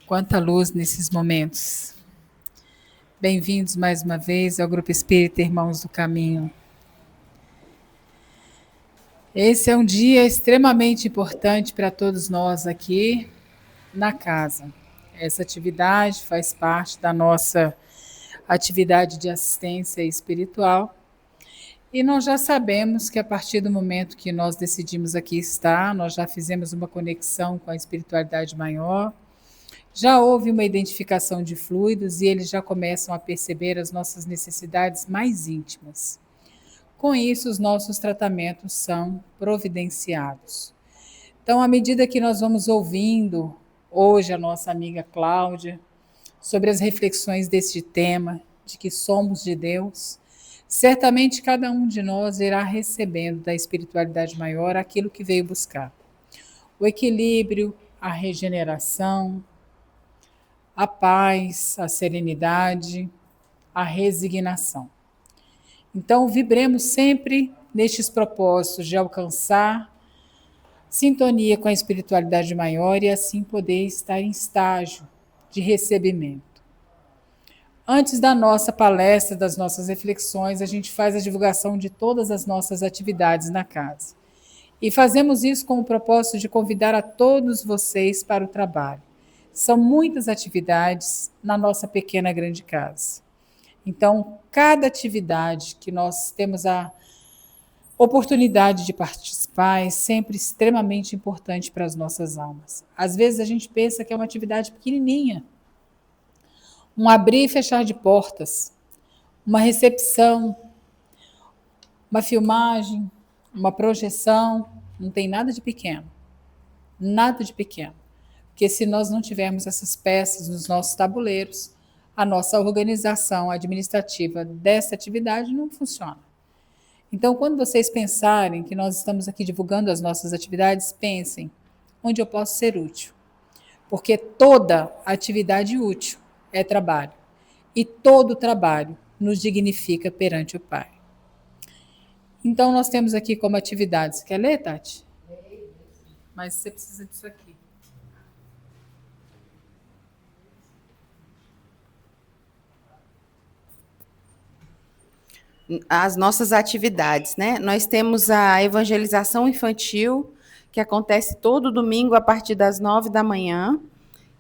Quanta luz nesses momentos. Bem-vindos mais uma vez ao Grupo Espírita Irmãos do Caminho. Esse é um dia extremamente importante para todos nós aqui na casa. Essa atividade faz parte da nossa atividade de assistência espiritual. E nós já sabemos que a partir do momento que nós decidimos aqui estar, nós já fizemos uma conexão com a espiritualidade maior, já houve uma identificação de fluidos e eles já começam a perceber as nossas necessidades mais íntimas. Com isso, os nossos tratamentos são providenciados. Então, à medida que nós vamos ouvindo hoje a nossa amiga Cláudia sobre as reflexões deste tema, de que somos de Deus, certamente cada um de nós irá recebendo da espiritualidade maior aquilo que veio buscar. O equilíbrio, a regeneração, a paz, a serenidade, a resignação. Então, vibremos sempre nestes propósitos de alcançar sintonia com a espiritualidade maior e assim poder estar em estágio de recebimento. Antes da nossa palestra, das nossas reflexões, a gente faz a divulgação de todas as nossas atividades na casa. E fazemos isso com o propósito de convidar a todos vocês para o trabalho. São muitas atividades na nossa pequena grande casa. Então, cada atividade que nós temos a oportunidade de participar é sempre extremamente importante para as nossas almas. Às vezes a gente pensa que é uma atividade pequenininha, um abrir e fechar de portas, uma recepção, uma filmagem, uma projeção, não tem nada de pequeno. Nada de pequeno. Porque se nós não tivermos essas peças nos nossos tabuleiros, a nossa organização administrativa dessa atividade não funciona. Então, quando vocês pensarem que nós estamos aqui divulgando as nossas atividades, pensem onde eu posso ser útil. Porque toda atividade útil é trabalho. E todo trabalho nos dignifica perante o Pai. Então, nós temos aqui como atividades. Quer ler, Tati? Mas você precisa disso aqui. As nossas atividades, né? Nós temos a evangelização infantil, que acontece todo domingo a partir das 9 da manhã,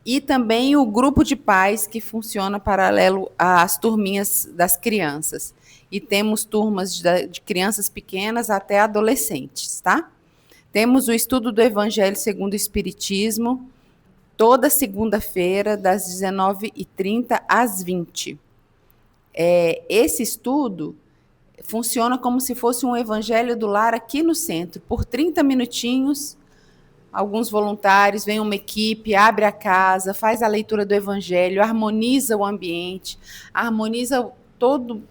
e também o grupo de pais, que funciona paralelo às turminhas das crianças. E temos turmas de crianças pequenas até adolescentes, tá? Temos o estudo do Evangelho segundo o Espiritismo, toda segunda-feira, das 19h30 às 20h. Esse estudo funciona como se fosse um evangelho do lar aqui no centro, por 30 minutinhos, alguns voluntários, vem uma equipe, abre a casa, faz a leitura do evangelho, harmoniza o ambiente, harmoniza todo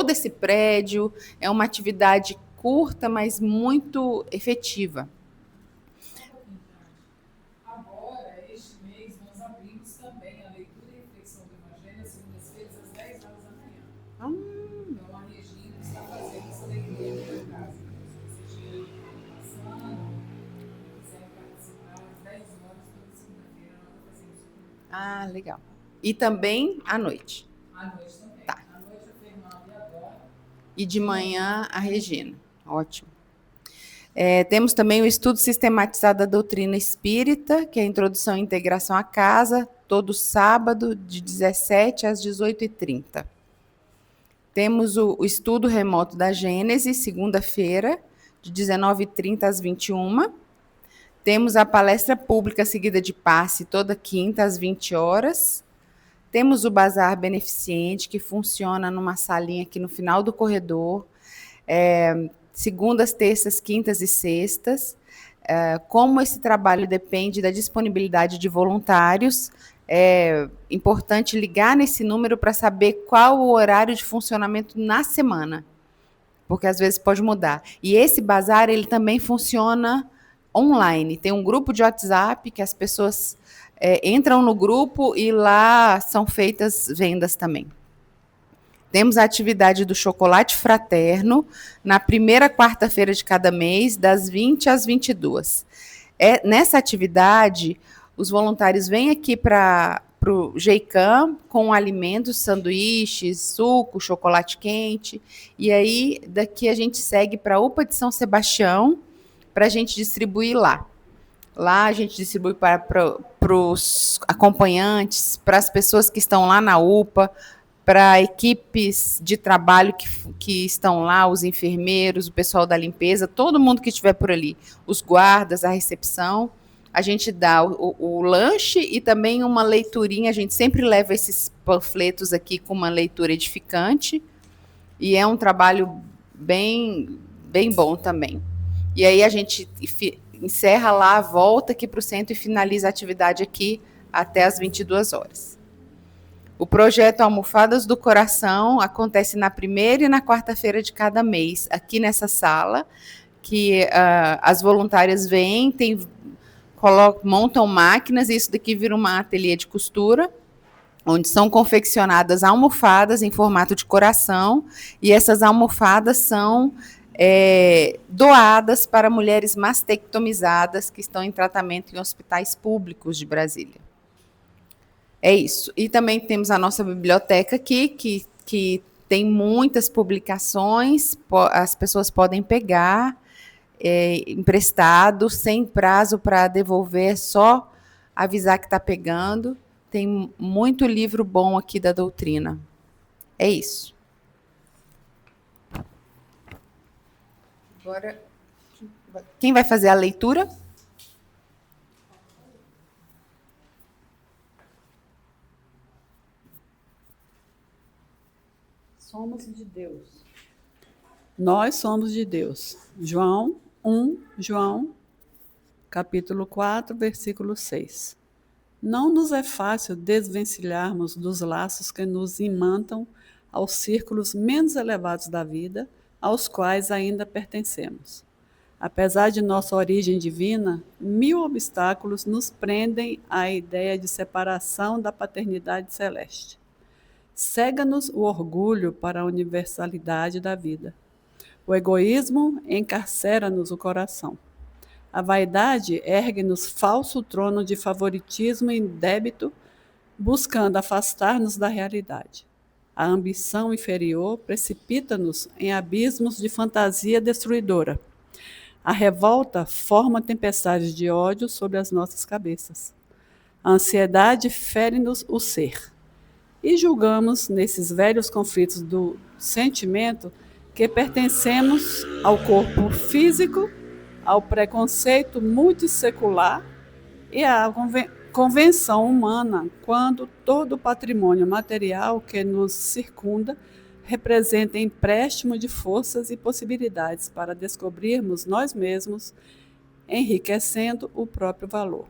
esse prédio, é uma atividade curta, mas muito efetiva. Agora, este mês, nós abrimos também a leitura e reflexão do evangelho às segundas-feiras, às 10 horas da manhã. Então, a Regina está fazendo essa leitura na casa. Se você estiver passando, quiser participar, às 10 horas, toda segunda-feira, nós vamos fazer isso. Ah, legal. E também à noite. À noite também. Tá. À noite a Fernanda e a Dora. E de manhã a Regina. Ótimo. Temos também o estudo sistematizado da doutrina espírita, que é a introdução e integração à casa, todo sábado, de 17 às 18h30. Temos o estudo remoto da Gênese, segunda-feira, de 19h30 às 21h. Temos a palestra pública seguida de passe, toda quinta, às 20h. Temos o bazar beneficente, que funciona numa salinha aqui no final do corredor, segundas, terças, quintas e sextas. Como esse trabalho depende da disponibilidade de voluntários, é importante ligar nesse número para saber qual o horário de funcionamento na semana, porque às vezes pode mudar. E esse bazar, ele também funciona online. Tem um grupo de WhatsApp que as pessoas entram no grupo e lá são feitas vendas também. Temos a atividade do chocolate fraterno na primeira quarta-feira de cada mês, das 20 às 22. Nessa atividade, Os voluntários vêm aqui para o GEICAM com alimentos, sanduíches, suco, chocolate quente. E aí, daqui a gente segue para a UPA de São Sebastião para a gente distribuir lá. Lá a gente distribui para os acompanhantes, para as pessoas que estão lá na UPA, para equipes de trabalho que estão lá, os enfermeiros, o pessoal da limpeza, todo mundo que estiver por ali, os guardas, a recepção. A gente dá o lanche e também uma leiturinha. A gente sempre leva esses panfletos aqui com uma leitura edificante. E é um trabalho bem, bem bom também. E aí a gente encerra lá, volta aqui para o centro e finaliza a atividade aqui até as 22 horas. O projeto Almofadas do Coração acontece na primeira e na quarta-feira de cada mês, aqui nessa sala, que as voluntárias vêm, montam máquinas, e isso daqui vira uma ateliê de costura, onde são confeccionadas almofadas em formato de coração, e essas almofadas são doadas para mulheres mastectomizadas que estão em tratamento em hospitais públicos de Brasília. É isso. E também temos a nossa biblioteca aqui, que tem muitas publicações, as pessoas podem pegar emprestado, sem prazo para devolver, é só avisar que está pegando. Tem muito livro bom aqui da doutrina. É isso. Agora, quem vai fazer a leitura? Somos de Deus. Nós somos de Deus. João 1, João, capítulo 4, versículo 6. Não nos é fácil desvencilharmos dos laços que nos imantam aos círculos menos elevados da vida, aos quais ainda pertencemos. Apesar de nossa origem divina, 1000 obstáculos nos prendem à ideia de separação da paternidade celeste. Cega-nos o orgulho para a universalidade da vida. O egoísmo encarcera-nos o coração. A vaidade ergue-nos falso trono de favoritismo indébito, buscando afastar-nos da realidade. A ambição inferior precipita-nos em abismos de fantasia destruidora. A revolta forma tempestades de ódio sobre as nossas cabeças. A ansiedade fere-nos o ser. E julgamos, nesses velhos conflitos do sentimento, que pertencemos ao corpo físico, ao preconceito multissecular e à convenção humana, quando todo o patrimônio material que nos circunda representa empréstimo de forças e possibilidades para descobrirmos nós mesmos, enriquecendo o próprio valor.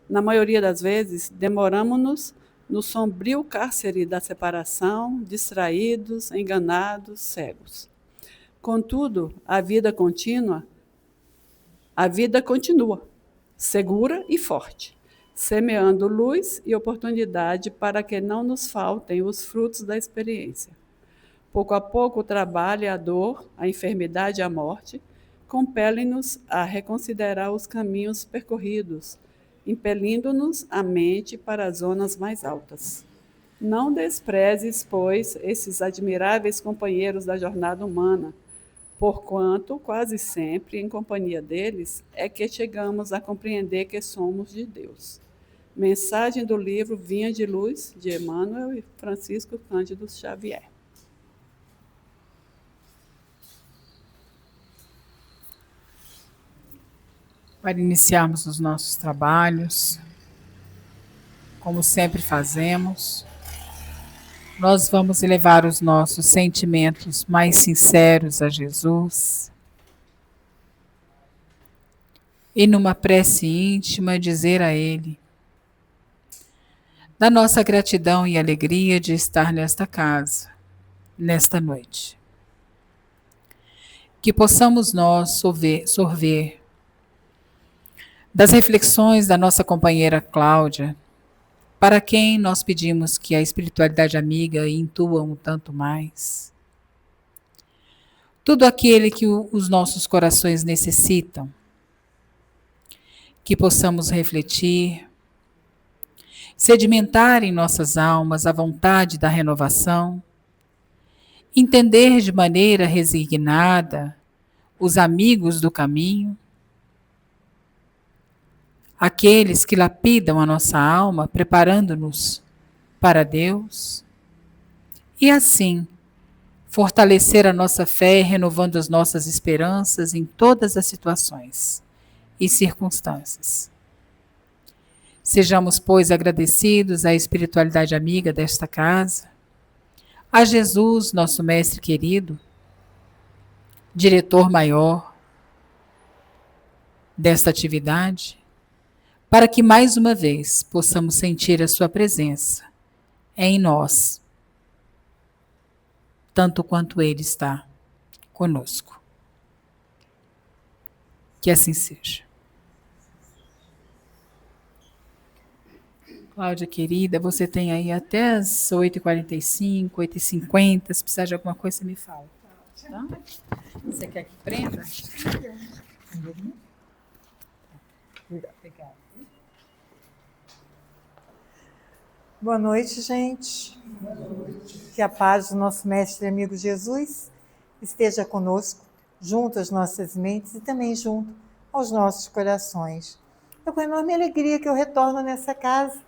Na maioria das vezes, demoramos-nos no sombrio cárcere da separação, distraídos, enganados, cegos. Contudo, a vida continua, segura e forte, semeando luz e oportunidade para que não nos faltem os frutos da experiência. Pouco a pouco, o trabalho, a dor, a enfermidade e a morte compelem-nos a reconsiderar os caminhos percorridos, impelindo-nos a mente para as zonas mais altas. Não desprezes, pois, esses admiráveis companheiros da jornada humana, porquanto, quase sempre, em companhia deles, é que chegamos a compreender que somos de Deus. Mensagem do livro Vinha de Luz, de Emmanuel e Francisco Cândido Xavier. Para iniciarmos os nossos trabalhos, como sempre fazemos, nós vamos elevar os nossos sentimentos mais sinceros a Jesus e, numa prece íntima, dizer a Ele da nossa gratidão e alegria de estar nesta casa, nesta noite. Que possamos nós sorver das reflexões da nossa companheira Cláudia, para quem nós pedimos que a espiritualidade amiga intua um tanto mais. Tudo aquele que os nossos corações necessitam, que possamos refletir sedimentar em nossas almas a vontade da renovação, entender de maneira resignada os amigos do caminho, aqueles que lapidam a nossa alma, preparando-nos para Deus, e assim fortalecer a nossa fé, renovando as nossas esperanças em todas as situações e circunstâncias. Sejamos, pois, agradecidos à espiritualidade amiga desta casa, a Jesus, nosso mestre querido, diretor maior desta atividade, para que mais uma vez possamos sentir a sua presença em nós, tanto quanto Ele está conosco. Que assim seja. Cláudia, querida, você tem aí até as 8h45, 8h50, se precisar de alguma coisa, você me fala. Tá? Você quer que prenda? Obrigada. Boa noite, gente. Boa noite. Que a paz do nosso mestre e amigo Jesus esteja conosco, junto às nossas mentes e também junto aos nossos corações. É com enorme alegria que eu retorno nessa casa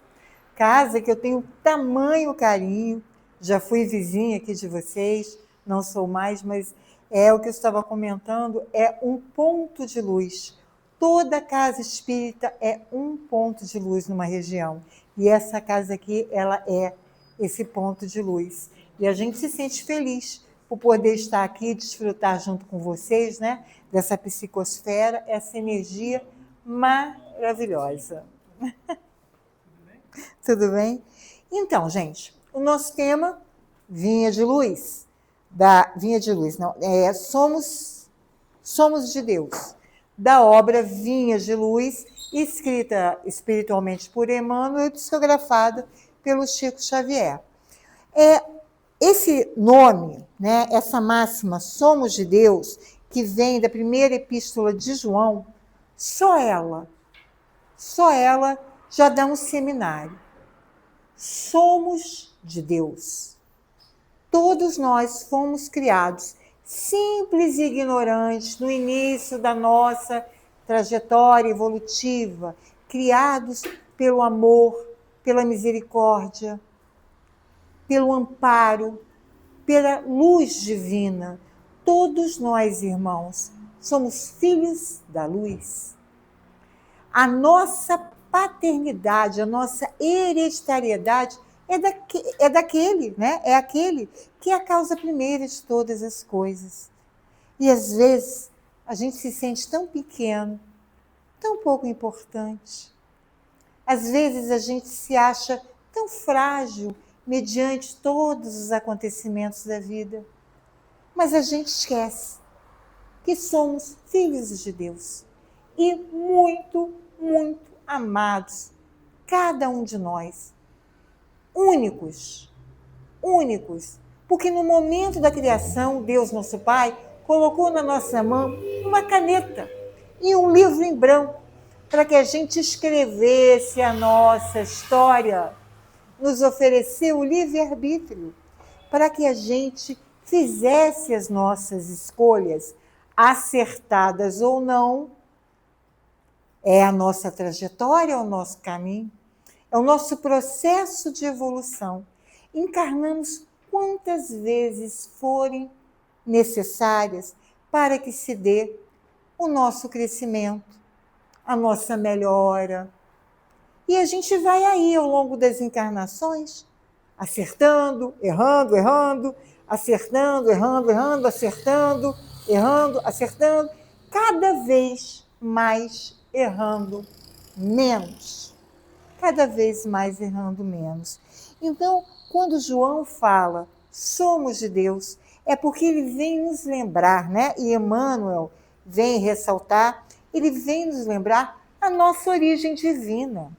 que eu tenho tamanho carinho. Já fui vizinha aqui de vocês, não sou mais, mas é o que eu estava comentando, é um ponto de luz. Toda casa espírita é um ponto de luz numa região. E essa casa aqui, ela é esse ponto de luz. E a gente se sente feliz por poder estar aqui e desfrutar junto com vocês, né, dessa psicosfera, essa energia maravilhosa. Tudo bem? Então, gente, o nosso tema, Vinha de Luz. Somos de Deus. Da obra Vinhas de Luz, escrita espiritualmente por Emmanuel e psicografada pelo Chico Xavier. Esse nome, né, essa máxima, somos de Deus, que vem da primeira epístola de João, só ela já dá um seminário. Somos de Deus. Todos nós fomos criados simples e ignorantes no início da nossa trajetória evolutiva, criados pelo amor, pela misericórdia, pelo amparo, pela luz divina. Todos nós, irmãos, somos filhos da luz. A nossa paternidade, a nossa hereditariedade é daquele, né? É aquele que é a causa primeira de todas as coisas. E às vezes a gente se sente tão pequeno, tão pouco importante. Às vezes a gente se acha tão frágil mediante todos os acontecimentos da vida. Mas a gente esquece que somos filhos de Deus e muito, muito amados, cada um de nós. Únicos, porque no momento da criação, Deus, nosso Pai, colocou na nossa mão uma caneta e um livro em branco para que a gente escrevesse a nossa história. Nos ofereceu o livre-arbítrio para que a gente fizesse as nossas escolhas, acertadas ou não. É a nossa trajetória, é o nosso caminho, é o nosso processo de evolução. Encarnamos quantas vezes forem necessárias para que se dê o nosso crescimento, a nossa melhora. E a gente vai aí, ao longo das encarnações, acertando, errando, acertando, errando, acertando, errando, acertando, cada vez mais errando menos. Cada vez mais errando menos. Então, quando João fala, somos de Deus, é porque ele vem nos lembrar, né? E Emmanuel vem ressaltar, ele vem nos lembrar a nossa origem divina.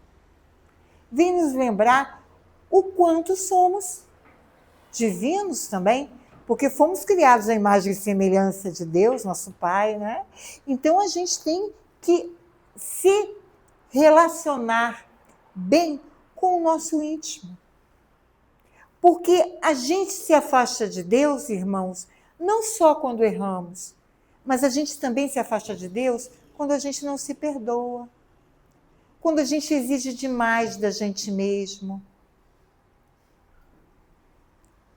Vem nos lembrar o quanto somos divinos também, porque fomos criados à imagem e semelhança de Deus, nosso Pai, né? Então a gente tem que se relacionar bem com o nosso íntimo. Porque a gente se afasta de Deus, irmãos, não só quando erramos, mas a gente também se afasta de Deus quando a gente não se perdoa, quando a gente exige demais da gente mesmo.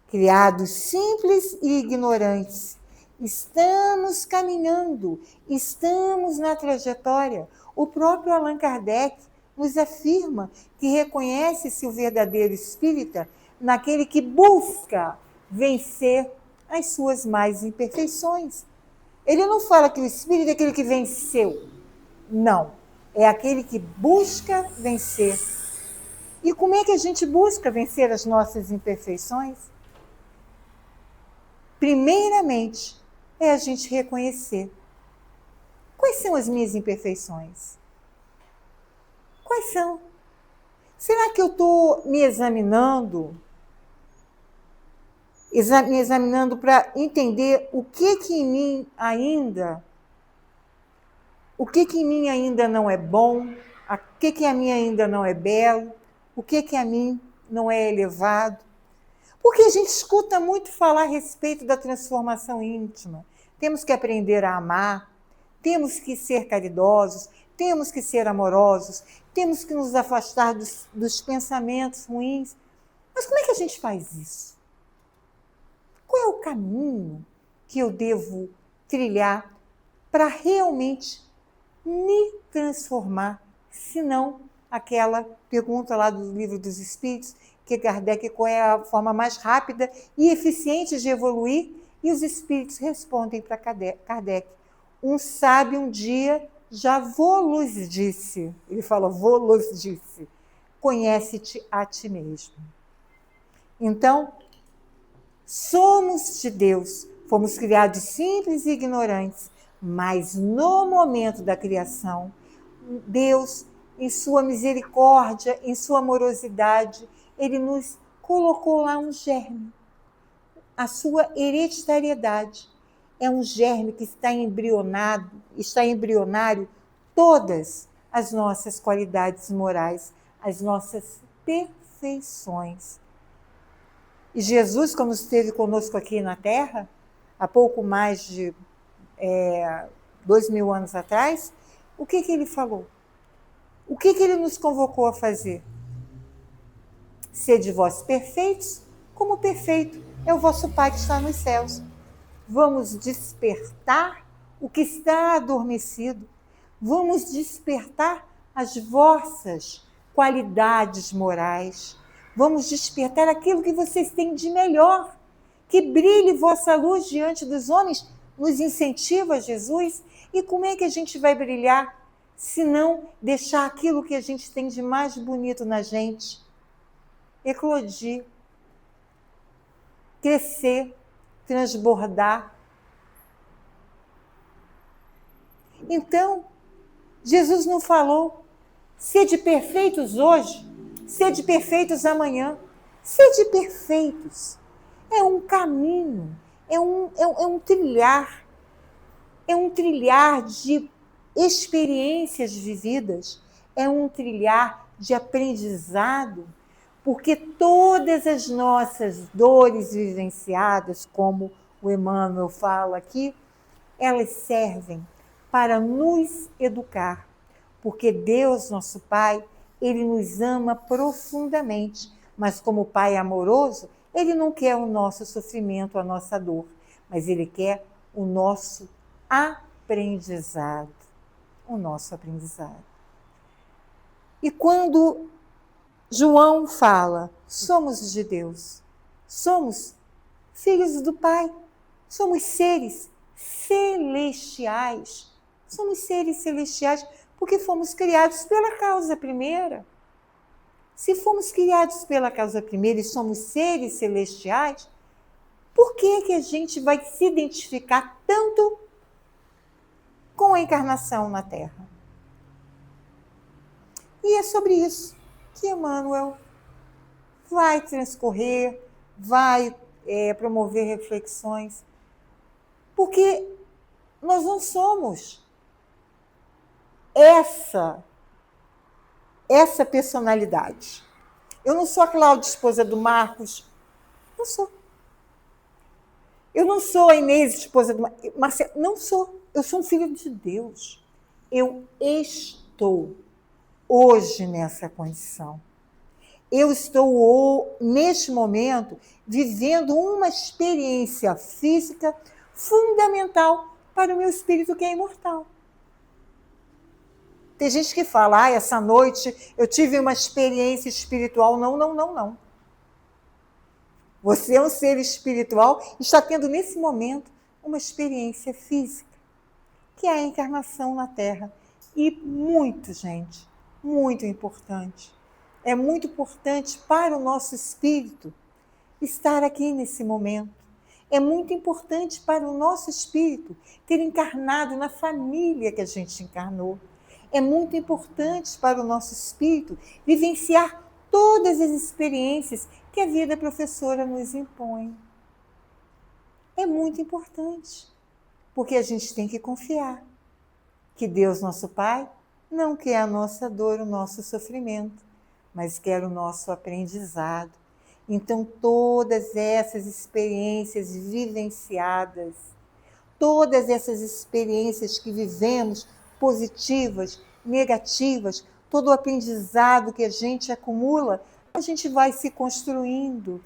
Criados simples e ignorantes, estamos caminhando, estamos na trajetória. O próprio Allan Kardec nos afirma que reconhece-se o verdadeiro espírita naquele que busca vencer as suas mais imperfeições. Ele não fala que o espírito é aquele que venceu. Não. É aquele que busca vencer. E como é que a gente busca vencer as nossas imperfeições? Primeiramente, é a gente reconhecer. Quais são as minhas imperfeições? Quais são? Será que eu estou me examinando para entender o que em mim ainda não é bom, o que a mim ainda não é belo, o que a mim não é elevado? Porque a gente escuta muito falar a respeito da transformação íntima. Temos que aprender a amar, temos que ser caridosos, temos que ser amorosos, temos que nos afastar dos pensamentos ruins. Mas como é que a gente faz isso? Qual é o caminho que eu devo trilhar para realmente me transformar? Se não, aquela pergunta lá do Livro dos Espíritos, que Kardec, qual é a forma mais rápida e eficiente de evoluir? E os Espíritos respondem para Kardec: um sábio um dia já vos disse, ele fala, vos disse, conhece-te a ti mesmo. Então, somos de Deus, fomos criados simples e ignorantes, mas no momento da criação, Deus, em sua misericórdia, em sua amorosidade, ele nos colocou lá um germe. A sua hereditariedade é um germe que está embrionário todas as nossas qualidades morais, as nossas perfeições. E Jesus, quando esteve conosco aqui na Terra, há pouco mais de 2000 anos atrás, o que ele falou? O que ele nos convocou a fazer? Sede vós perfeitos, como perfeito é o vosso Pai que está nos céus. Vamos despertar o que está adormecido. Vamos despertar as vossas qualidades morais. Vamos despertar aquilo que vocês têm de melhor. Que brilhe vossa luz diante dos homens, nos incentiva Jesus. E como é que a gente vai brilhar se não deixar aquilo que a gente tem de mais bonito na gente eclodir, crescer, transbordar? Então, Jesus não falou: sede perfeitos hoje, sede perfeitos amanhã. Sede perfeitos. É um caminho, é um trilhar de experiências vividas, é um trilhar de aprendizado, porque todas as nossas dores vivenciadas, como o Emmanuel fala aqui, elas servem para nos educar, porque Deus, nosso Pai, ele nos ama profundamente, mas como Pai amoroso, ele não quer o nosso sofrimento, a nossa dor, mas ele quer o nosso aprendizado. O nosso aprendizado. E quando João fala, somos de Deus, somos filhos do Pai, somos seres celestiais, porque fomos criados pela causa primeira. Se fomos criados pela causa primeira e somos seres celestiais, por que a gente vai se identificar tanto com a encarnação na Terra? E é sobre isso que Emmanuel vai transcorrer, vai promover reflexões, porque nós não somos essa personalidade. Eu não sou a Cláudia, esposa do Marcos. Não sou. Eu não sou a Inês, esposa do Marcelo. Não sou. Eu sou um filho de Deus. Eu estou hoje nessa condição. Eu estou, neste momento, vivendo uma experiência física fundamental para o meu espírito que é imortal. Tem gente que fala, essa noite eu tive uma experiência espiritual. Não, não, não, não. Você é um ser espiritual e está tendo, nesse momento, uma experiência física, que é a encarnação na Terra. E muito, gente, muito importante. É muito importante para o nosso espírito estar aqui nesse momento. É muito importante para o nosso espírito ter encarnado na família que a gente encarnou. É muito importante para o nosso espírito vivenciar todas as experiências que a vida professora nos impõe. É muito importante, porque a gente tem que confiar que Deus, nosso Pai, não quer a nossa dor, o nosso sofrimento, mas quer o nosso aprendizado. Então, todas essas experiências vivenciadas, todas essas experiências que vivemos, positivas, negativas, todo o aprendizado que a gente acumula, a gente vai se construindo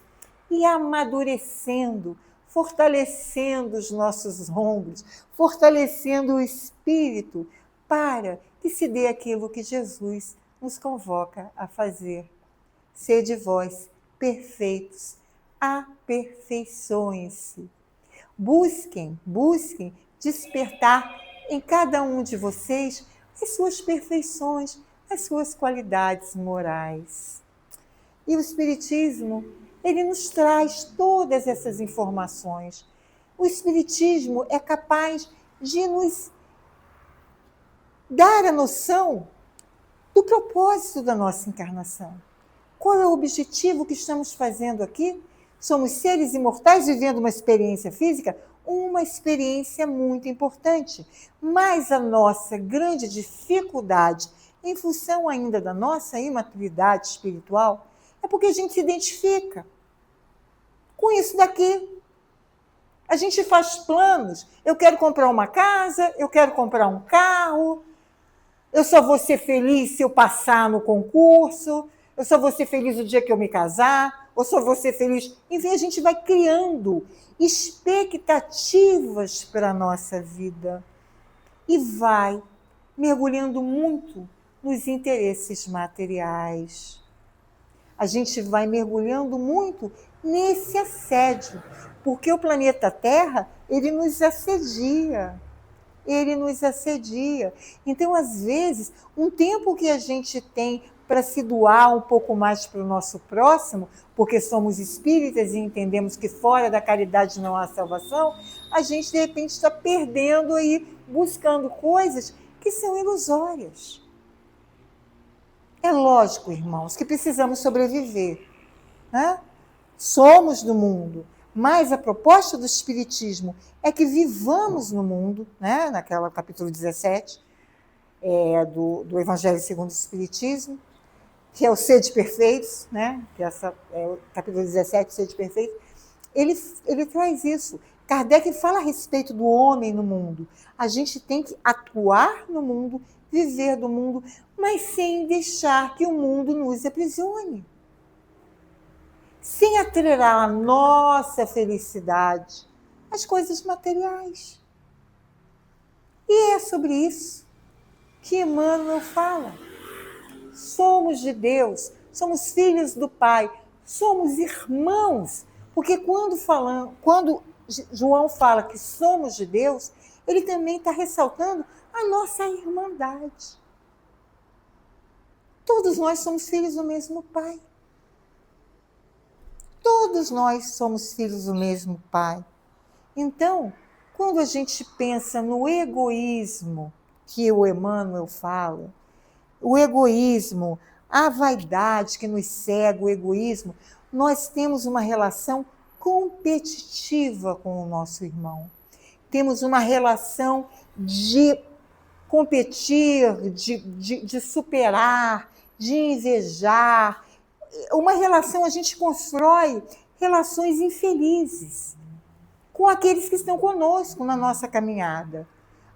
e amadurecendo, fortalecendo os nossos ombros, fortalecendo o espírito para que se dê aquilo que Jesus nos convoca a fazer. Sede vós perfeitos, aperfeiçoem-se. Busquem despertar em cada um de vocês as suas perfeições, as suas qualidades morais. E o Espiritismo, ele nos traz todas essas informações. O Espiritismo é capaz de nos dar a noção do propósito da nossa encarnação. Qual é o objetivo que estamos fazendo aqui? Somos seres imortais vivendo uma experiência física, uma experiência muito importante. Mas a nossa grande dificuldade, em função ainda da nossa imaturidade espiritual, é porque a gente se identifica com isso daqui. A gente faz planos. Eu quero comprar uma casa, eu quero comprar um carro, eu só vou ser feliz se eu passar no concurso, eu só vou ser feliz o dia que eu me casar, ou só vou ser feliz. Enfim, a gente vai criando expectativas para a nossa vida e vai mergulhando muito nos interesses materiais. A gente vai mergulhando muito nesse assédio, porque o planeta Terra, ele nos assedia. Ele nos assedia. Então, às vezes, um tempo que a gente tem para se doar um pouco mais para o nosso próximo, porque somos espíritas e entendemos que fora da caridade não há salvação, a gente, de repente, está perdendo aí, buscando coisas que são ilusórias. É lógico, irmãos, que precisamos sobreviver, né? Somos do mundo, mas a proposta do Espiritismo é que vivamos no mundo, né? Naquela capítulo 17 do Evangelho segundo o Espiritismo, que é o Sede Perfeitos, né? Que essa é o capítulo 17, Sede Perfeitos. Ele traz isso. Kardec fala a respeito do homem no mundo. A gente tem que atuar no mundo, viver do mundo, mas sem deixar que o mundo nos aprisione. Sem atrelar a nossa felicidade às coisas materiais. E é sobre isso que Emmanuel fala. Somos de Deus, somos filhos do Pai, somos irmãos. Porque quando João fala que somos de Deus, ele também está ressaltando a nossa irmandade. Todos nós somos filhos do mesmo Pai. Todos nós somos filhos do mesmo Pai. Então, quando a gente pensa no egoísmo que o Emmanuel fala, o egoísmo, a vaidade que nos cega, o egoísmo, nós temos uma relação competitiva com o nosso irmão. Temos uma relação de competir, de superar, de invejar. uma relação, a gente constrói relações infelizes com aqueles que estão conosco na nossa caminhada.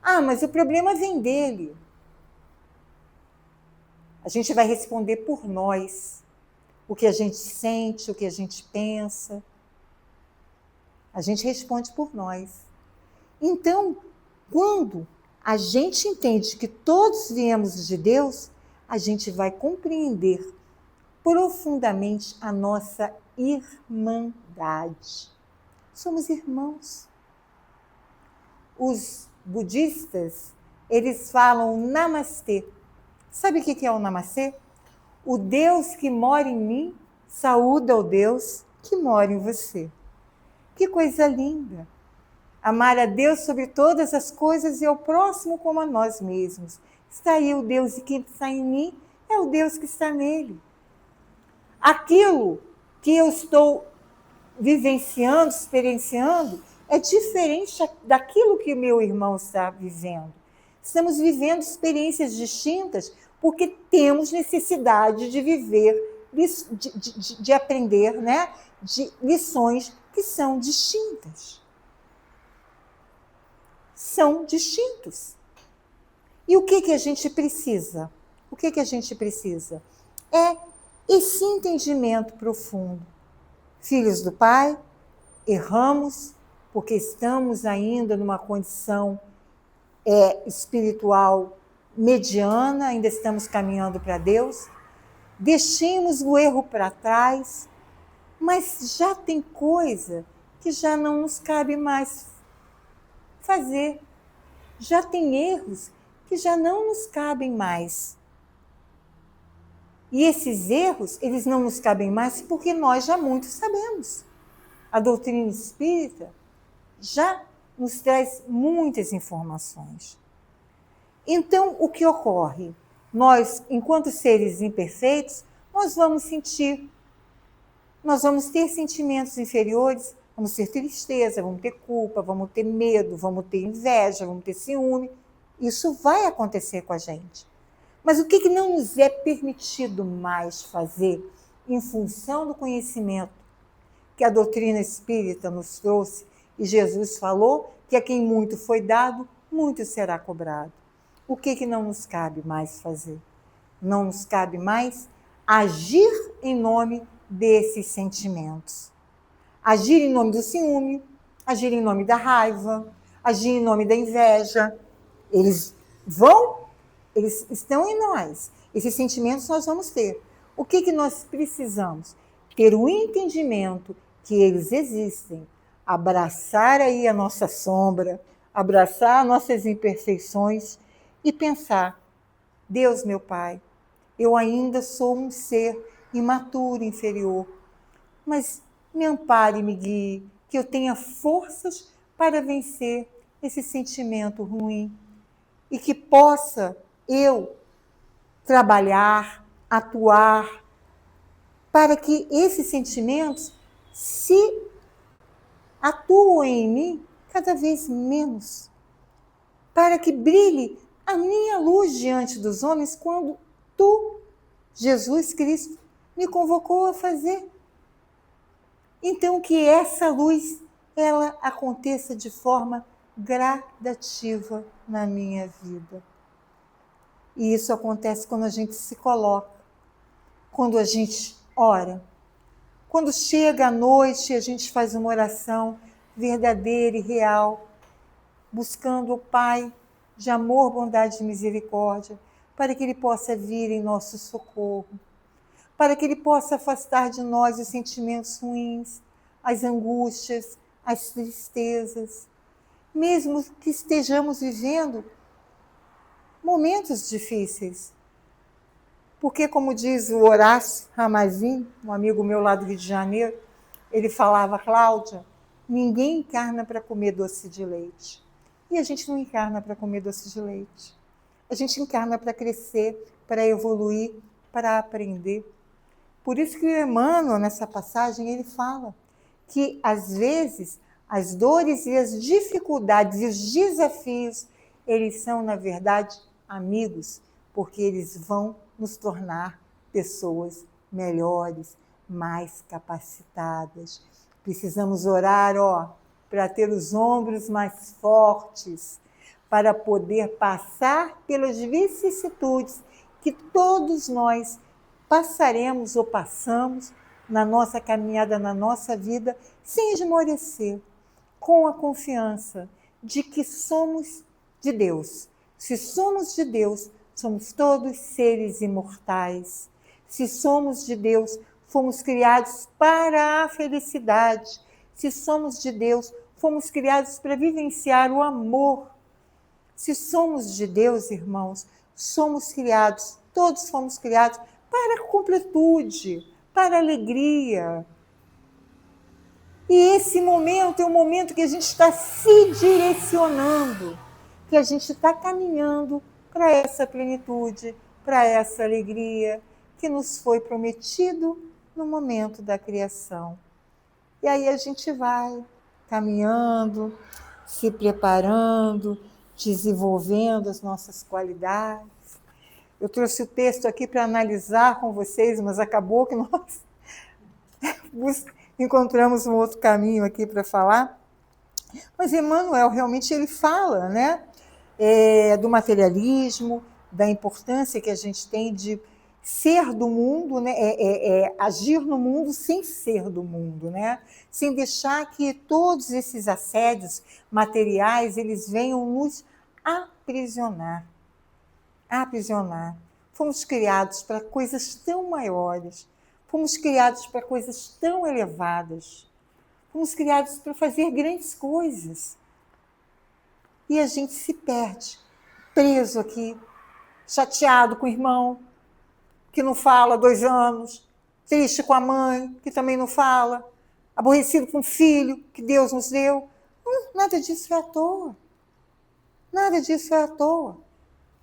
Ah, mas o problema vem dele. A gente vai responder por nós, o que a gente sente, o que a gente pensa. A gente responde por nós. Então, quando a gente entende que todos viemos de Deus, a gente vai compreender profundamente a nossa irmandade. Somos irmãos. Os budistas, eles falam namastê. Sabe o que é o namastê? O Deus que mora em mim saúda o Deus que mora em você. Que coisa linda! Amar a Deus sobre todas as coisas e ao próximo como a nós mesmos. Está aí o Deus, e quem está em mim é o Deus que está nele. Aquilo que eu estou vivenciando, experienciando, é diferente daquilo que o meu irmão está vivendo. Estamos vivendo experiências distintas porque temos necessidade de viver, de aprender, né? De lições que são distintas. São distintos. E o que a gente precisa? O que a gente precisa? É esse entendimento profundo. Filhos do Pai, erramos porque estamos ainda numa condição espiritual mediana, ainda estamos caminhando para Deus. Deixemos o erro para trás, mas já tem coisa que já não nos cabe mais fazer. Já tem erros que já não nos cabem mais. E esses erros, eles não nos cabem mais porque nós já muito sabemos. A doutrina espírita já nos traz muitas informações. Então, o que ocorre? Nós, enquanto seres imperfeitos, nós vamos sentir, nós vamos ter sentimentos inferiores, vamos ter tristeza, vamos ter culpa, vamos ter medo, vamos ter inveja, vamos ter ciúme. Isso vai acontecer com a gente. Mas o que não nos é permitido mais fazer em função do conhecimento que a doutrina espírita nos trouxe, e Jesus falou que a quem muito foi dado, muito será cobrado. O que não nos cabe mais fazer? Não nos cabe mais agir em nome desses sentimentos. Agir em nome do ciúme, agir em nome da raiva, agir em nome da inveja. Eles estão em nós. Esses sentimentos nós vamos ter. O que nós precisamos? Ter o entendimento que eles existem. Abraçar aí a nossa sombra, abraçar nossas imperfeições e pensar, Deus, meu Pai, eu ainda sou um ser imaturo, inferior, mas me ampare e me guie, que eu tenha forças para vencer esse sentimento ruim e que possa eu trabalhar, atuar, para que esses sentimentos se atuem em mim cada vez menos, para que brilhe a minha luz diante dos homens quando tu, Jesus Cristo, me convocou a fazer. Então, que essa luz, ela aconteça de forma gradativa na minha vida. E isso acontece quando a gente se coloca, quando a gente ora. Quando chega a noite, a gente faz uma oração verdadeira e real, buscando o Pai de amor, bondade e misericórdia, para que Ele possa vir em nosso socorro, para que Ele possa afastar de nós os sentimentos ruins, as angústias, as tristezas, mesmo que estejamos vivendo momentos difíceis. Porque, como diz o Horácio Ramazim, um amigo meu lá do Rio de Janeiro, ele falava, Cláudia, ninguém encarna para comer doce de leite. E a gente não encarna para comer doce de leite. A gente encarna para crescer, para evoluir, para aprender. Por isso que o Emmanuel, nessa passagem, ele fala que, às vezes, as dores e as dificuldades e os desafios, eles são, na verdade, amigos, porque eles vão nos tornar pessoas melhores, mais capacitadas. Precisamos orar, para ter os ombros mais fortes, para poder passar pelas vicissitudes que todos nós passaremos ou passamos na nossa caminhada, na nossa vida, sem esmorecer, com a confiança de que somos de Deus. Se somos de Deus, somos todos seres imortais. Se somos de Deus, fomos criados para a felicidade. Se somos de Deus, fomos criados para vivenciar o amor. Se somos de Deus, irmãos, somos criados, todos fomos criados para a completude, para a alegria. E esse momento é um momento que a gente está se direcionando, que a gente está caminhando para essa plenitude, para essa alegria que nos foi prometido no momento da criação. E aí a gente vai caminhando, se preparando, desenvolvendo as nossas qualidades. Eu trouxe o texto aqui para analisar com vocês, mas acabou que nós encontramos um outro caminho aqui para falar. Mas Emmanuel realmente ele fala, né, do materialismo, da importância que a gente tem de ser do mundo, né, agir no mundo sem ser do mundo, né, sem deixar que todos esses assédios materiais eles venham nos aprisionar. Aprisionar. Fomos criados para coisas tão maiores, fomos criados para coisas tão elevadas, fomos criados para fazer grandes coisas. E a gente se perde, preso aqui, chateado com o irmão, que não fala há 2 anos, triste com a mãe, que também não fala, aborrecido com o filho que Deus nos deu. Nada disso é à toa. Nada disso é à toa.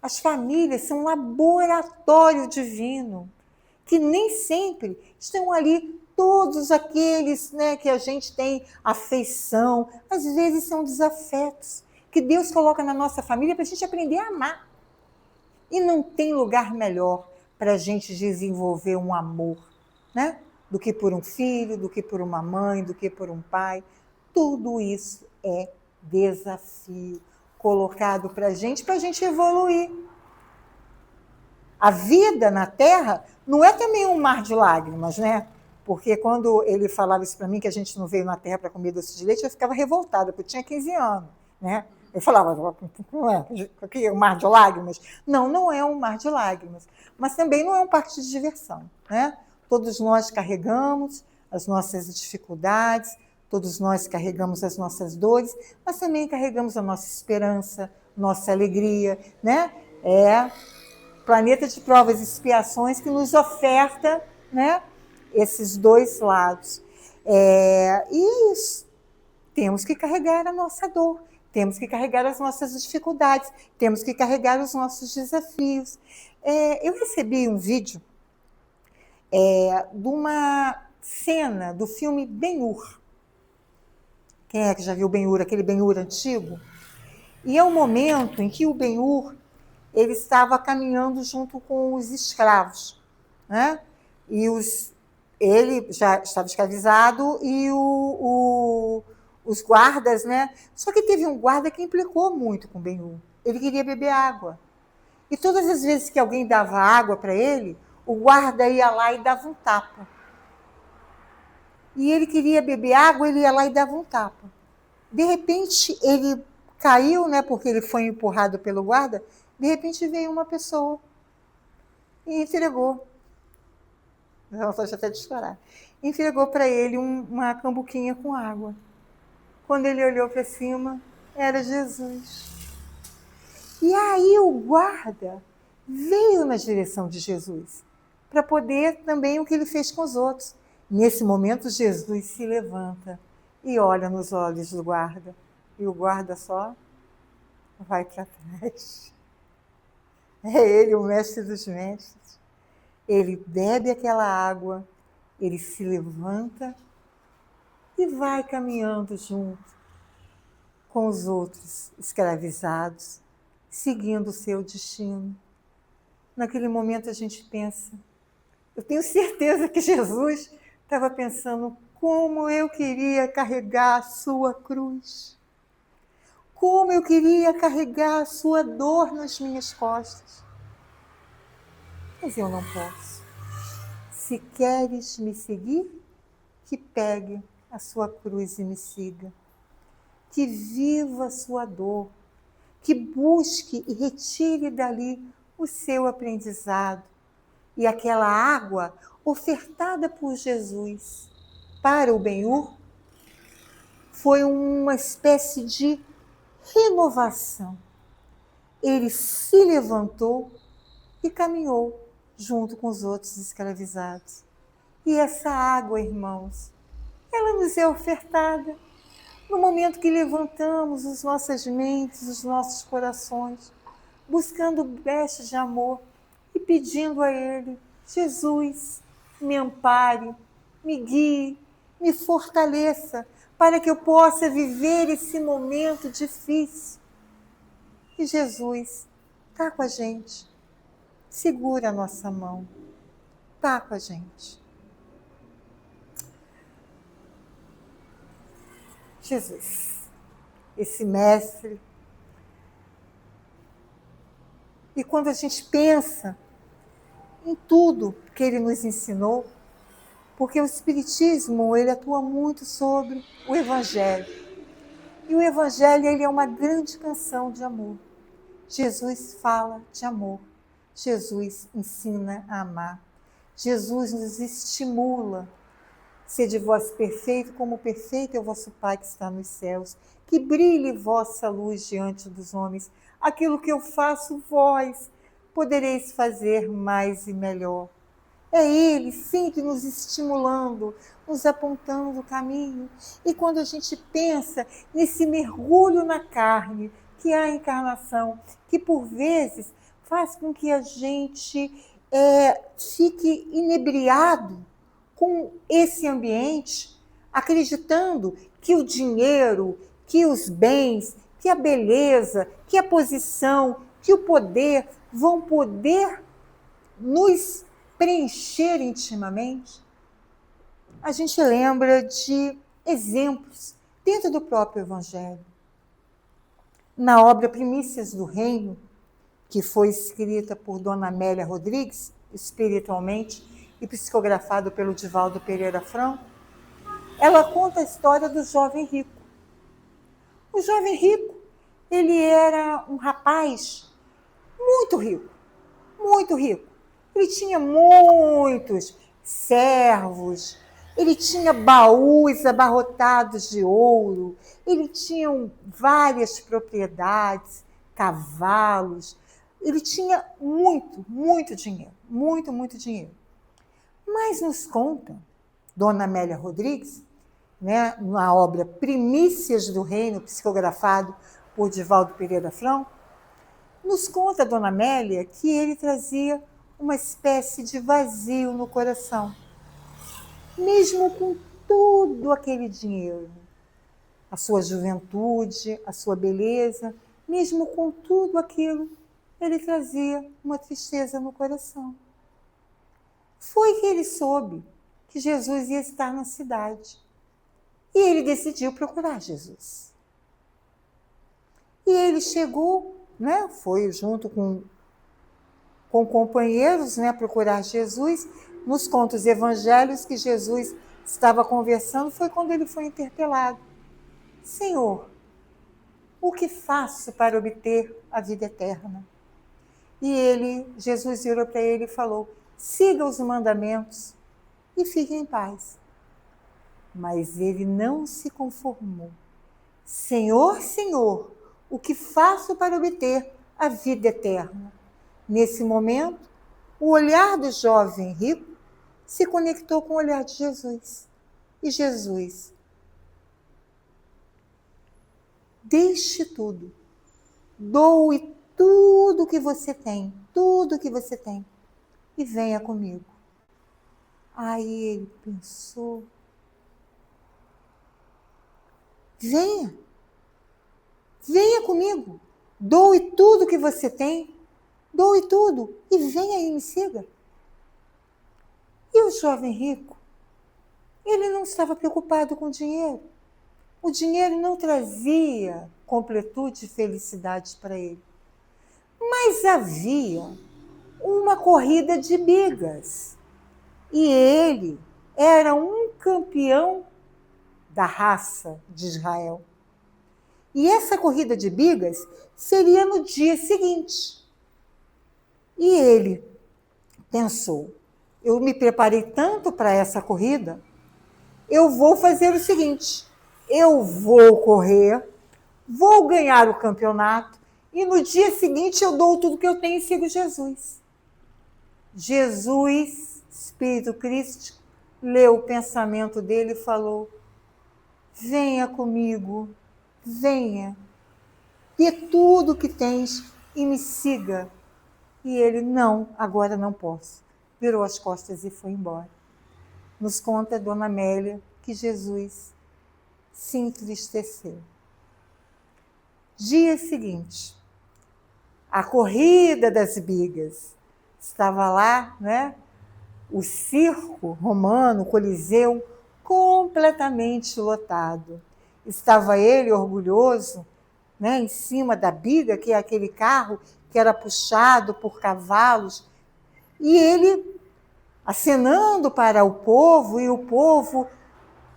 As famílias são um laboratório divino, que nem sempre estão ali todos aqueles, né, que a gente tem afeição, às vezes são desafetos, que Deus coloca na nossa família para a gente aprender a amar. E não tem lugar melhor para a gente desenvolver um amor, né, do que por um filho, do que por uma mãe, do que por um pai. Tudo isso é desafio colocado para a gente evoluir. A vida na Terra não é também um mar de lágrimas, né? Porque quando ele falava isso para mim, que a gente não veio na Terra para comer doce de leite, eu ficava revoltada, porque eu tinha 15 anos, né? Eu falava, não é um mar de lágrimas? Não, não é um mar de lágrimas. Mas também não é um parque de diversão, né? Todos nós carregamos as nossas dificuldades, todos nós carregamos as nossas dores, mas também carregamos a nossa esperança, nossa alegria, né? Planeta de provas e expiações que nos oferta, né, esses dois lados. E isso. Temos que carregar a nossa dor, temos que carregar as nossas dificuldades, temos que carregar os nossos desafios. Eu recebi um vídeo de uma cena do filme Ben-Hur. Quem é que já viu Ben-Hur, aquele Ben-Hur antigo? E é um momento em que o Ben-Hur ele estava caminhando junto com os escravos, né? E ele já estava escravizado e os guardas, né? Só que teve um guarda que implicou muito com o Ben-Hur. Ele queria beber água. E todas as vezes que alguém dava água para ele, o guarda ia lá e dava um tapa. E ele queria beber água, ele ia lá e dava um tapa. De repente, ele caiu, né, porque ele foi empurrado pelo guarda. De repente, veio uma pessoa e entregou. Não, estou até de chorar. Entregou para ele uma cambuquinha com água. Quando ele olhou para cima, era Jesus. E aí o guarda veio na direção de Jesus, para poder também o que ele fez com os outros. Nesse momento, Jesus se levanta e olha nos olhos do guarda. E o guarda só vai para trás. É ele, o mestre dos mestres. Ele bebe aquela água, ele se levanta e vai caminhando junto com os outros escravizados, seguindo o seu destino. Naquele momento a gente pensa, Eu tenho certeza que Jesus estava pensando como eu queria carregar a sua cruz. Como eu queria carregar a sua dor nas minhas costas. Mas eu não posso. Se queres me seguir, que pegue a sua cruz e me siga. Que viva a sua dor. Que busque e retire dali o seu aprendizado. E aquela água ofertada por Jesus para o Ben-Hur foi uma espécie de renovação. Ele se levantou e caminhou junto com os outros escravizados. E essa água, irmãos, ela nos é ofertada no momento que levantamos as nossas mentes, os nossos corações, buscando brechas de amor e pedindo a Ele: Jesus, me ampare, me guie, me fortaleça, para que eu possa viver esse momento difícil. E Jesus está com a gente, segura a nossa mão, está com a gente. Jesus, esse mestre. E quando a gente pensa em tudo que ele nos ensinou, porque o Espiritismo, ele atua muito sobre o Evangelho. E o Evangelho, ele é uma grande canção de amor. Jesus fala de amor. Jesus ensina a amar. Jesus nos estimula. Sede vós perfeito, como perfeito é o vosso Pai que está nos céus. Que brilhe vossa luz diante dos homens. Aquilo que eu faço, vós podereis fazer mais e melhor. É Ele sempre nos estimulando, nos apontando o caminho. E quando a gente pensa nesse mergulho na carne, que é a encarnação, que por vezes faz com que a gente fique inebriado com esse ambiente, acreditando que o dinheiro, que os bens, que a beleza, que a posição, que o poder vão poder nos preencher intimamente. A gente lembra de exemplos dentro do próprio Evangelho. Na obra Primícias do Reino, que foi escrita por Dona Amélia Rodrigues, espiritualmente, e psicografado pelo Divaldo Pereira Franco, ela conta a história do jovem rico. O jovem rico, ele era um rapaz muito rico, muito rico. Ele tinha muitos servos, ele tinha baús abarrotados de ouro, ele tinha várias propriedades, cavalos, ele tinha muito, muito dinheiro, muito, muito dinheiro. Mas nos conta, Dona Amélia Rodrigues, né, na obra Primícias do Reino, psicografado por Divaldo Pereira Franco, nos conta, Dona Amélia, que ele trazia uma espécie de vazio no coração. Mesmo com todo aquele dinheiro, a sua juventude, a sua beleza, mesmo com tudo aquilo, ele trazia uma tristeza no coração. Foi que ele soube que Jesus ia estar na cidade. E ele decidiu procurar Jesus. E ele chegou, né, foi junto com companheiros, né, procurar Jesus. Nos contos evangelhos que Jesus estava conversando, foi quando ele foi interpelado. Senhor, o que faço para obter a vida eterna? E Jesus virou para ele e falou: siga os mandamentos e fique em paz. Mas ele não se conformou. Senhor, Senhor, o que faço para obter a vida eterna? Nesse momento, o olhar do jovem rico se conectou com o olhar de Jesus. E Jesus: deixe tudo, doe tudo que você tem, e venha comigo. Aí ele pensou: venha comigo, doe tudo que você tem, doe tudo e venha e me siga. E o jovem rico, ele não estava preocupado com o dinheiro. O dinheiro não trazia completude e felicidade para ele. Mas havia uma corrida de bigas. E ele era um campeão da raça de Israel. E essa corrida de bigas seria no dia seguinte. E ele pensou, eu me preparei tanto para essa corrida, eu vou fazer o seguinte, eu vou correr, vou ganhar o campeonato e no dia seguinte eu dou tudo que eu tenho e sigo Jesus. Jesus, Espírito Cristo, leu o pensamento dele e falou, venha comigo, venha, dê tudo que tens e me siga. E ele, não, agora não posso. Virou as costas e foi embora. Nos conta Dona Amélia que Jesus se entristeceu. Dia seguinte, a corrida das bigas. Estava lá, né? O circo romano, o Coliseu, completamente lotado. Estava ele orgulhoso, né, em cima da biga, que é aquele carro que era puxado por cavalos, e ele acenando para o povo, e o povo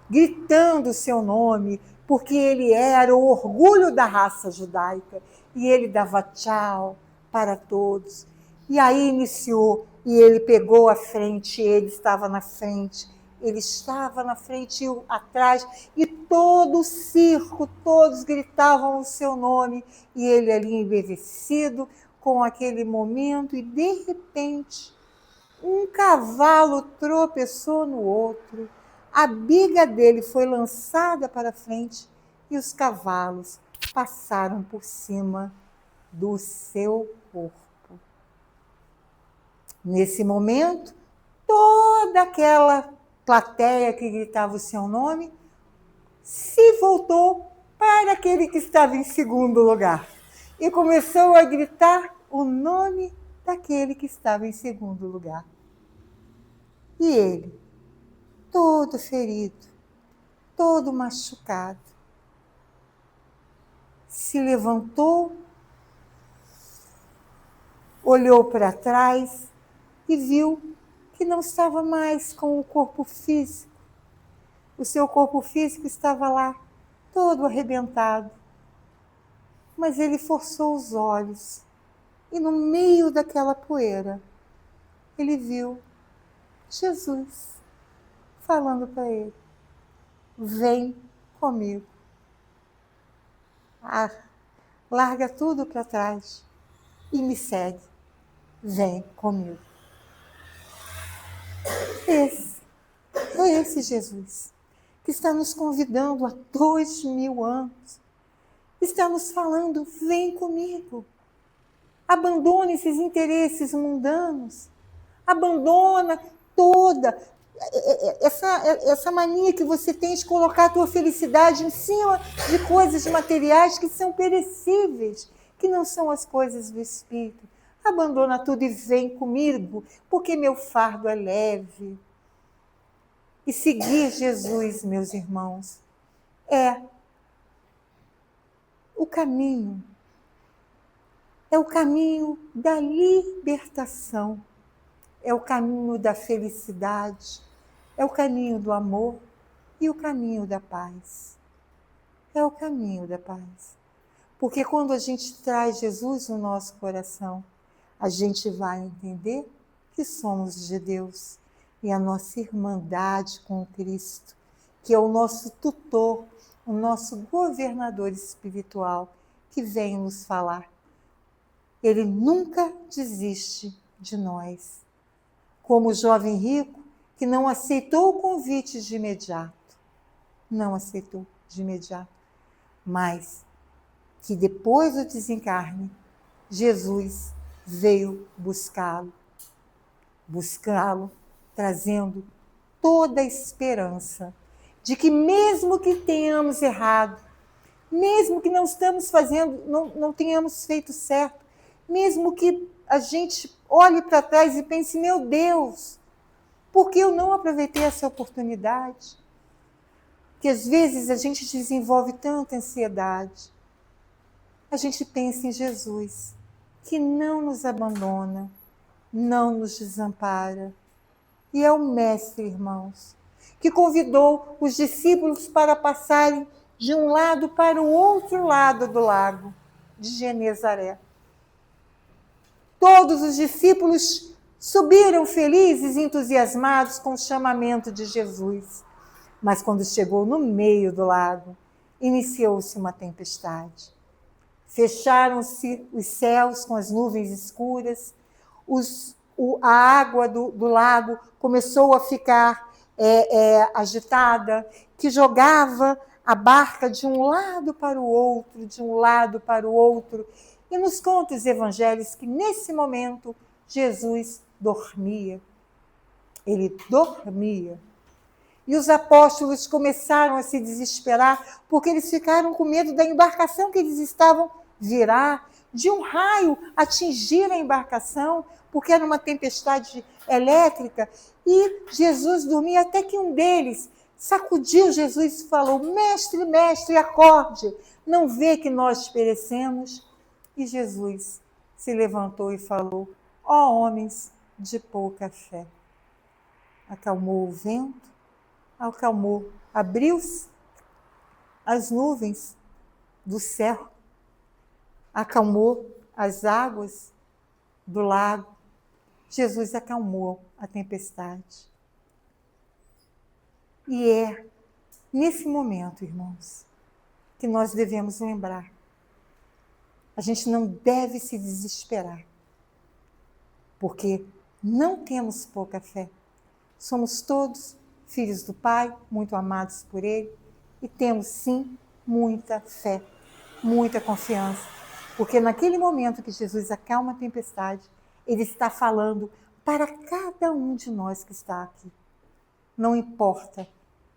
gritando o seu nome, porque ele era o orgulho da raça judaica, e ele dava tchau para todos. E aí iniciou, e ele pegou a frente, ele estava na frente, e atrás, e todo o circo, todos gritavam o seu nome, e ele ali embevecido com aquele momento, e de repente, um cavalo tropeçou no outro, a biga dele foi lançada para frente, e os cavalos passaram por cima do seu corpo. Nesse momento, toda aquela plateia que gritava o seu nome se voltou para aquele que estava em segundo lugar e começou a gritar o nome daquele que estava em segundo lugar. E ele, todo ferido, todo machucado, se levantou, olhou para trás e viu que não estava mais com o corpo físico. O seu corpo físico estava lá, todo arrebentado. Mas ele forçou os olhos e no meio daquela poeira, ele viu Jesus falando para ele, vem comigo. Larga tudo para trás e me segue. Vem comigo. Esse Jesus que está nos convidando há 2000 anos, está nos falando, vem comigo. Abandona esses interesses mundanos, abandona toda essa mania que você tem de colocar a tua felicidade em cima de coisas materiais que são perecíveis, que não são as coisas do Espírito. Abandona tudo e vem comigo, porque meu fardo é leve. E seguir Jesus, meus irmãos, é o caminho. É o caminho da libertação. É o caminho da felicidade. É o caminho do amor e o caminho da paz. É o caminho da paz. Porque quando a gente traz Jesus no nosso coração, a gente vai entender que somos de Deus e a nossa irmandade com Cristo, que é o nosso tutor, o nosso governador espiritual, que vem nos falar. Ele nunca desiste de nós. Como o jovem rico que não aceitou o convite de imediato, não aceitou de imediato, mas que depois do desencarne, Jesus veio buscá-lo, trazendo toda a esperança de que mesmo que tenhamos errado, mesmo que não estamos fazendo, não tenhamos feito certo, mesmo que a gente olhe para trás e pense, meu Deus, Por que eu não aproveitei essa oportunidade? Que às vezes a gente desenvolve tanta ansiedade. A gente pensa em Jesus, que não nos abandona, não nos desampara. E é o Mestre, irmãos, que convidou os discípulos para passarem de um lado para o outro lado do lago de Genezaré. Todos os discípulos subiram felizes e entusiasmados com o chamamento de Jesus. Mas quando chegou no meio do lago, iniciou-se uma tempestade. Fecharam-se os céus com as nuvens escuras, a água do lago começou a ficar agitada, que jogava a barca de um lado para o outro, de um lado para o outro. E nos conta os evangelhos que nesse momento Jesus dormia. Ele dormia. E os apóstolos começaram a se desesperar porque eles ficaram com medo da embarcação que eles estavam virar, de um raio atingir a embarcação, porque era uma tempestade elétrica. E Jesus dormia até que um deles sacudiu Jesus e falou: mestre, mestre, acorde, não vê que nós perecemos? E Jesus se levantou e falou: ó homens de pouca fé. Acalmou o vento, acalmou, abriu-se as nuvens do céu, acalmou as águas do lago. Jesus acalmou a tempestade. E é nesse momento, irmãos, que nós devemos lembrar. A gente não deve se desesperar, porque não temos pouca fé. Somos todos filhos do Pai, muito amados por Ele, e temos, sim, muita fé, muita confiança, porque naquele momento que Jesus acalma a tempestade, Ele está falando para cada um de nós que está aqui. Não importa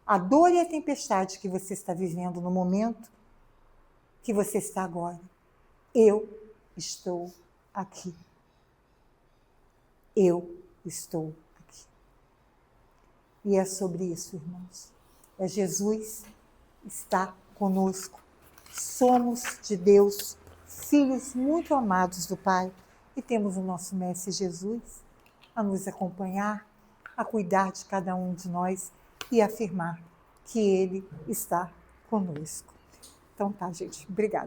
a dor e a tempestade que você está vivendo no momento que você está agora. Eu estou aqui. Eu estou aqui. E é sobre isso, irmãos. É Jesus está conosco. Somos de Deus, filhos muito amados do Pai. E temos o nosso Mestre Jesus a nos acompanhar, a cuidar de cada um de nós e afirmar que Ele está conosco. Então tá, gente. Obrigada.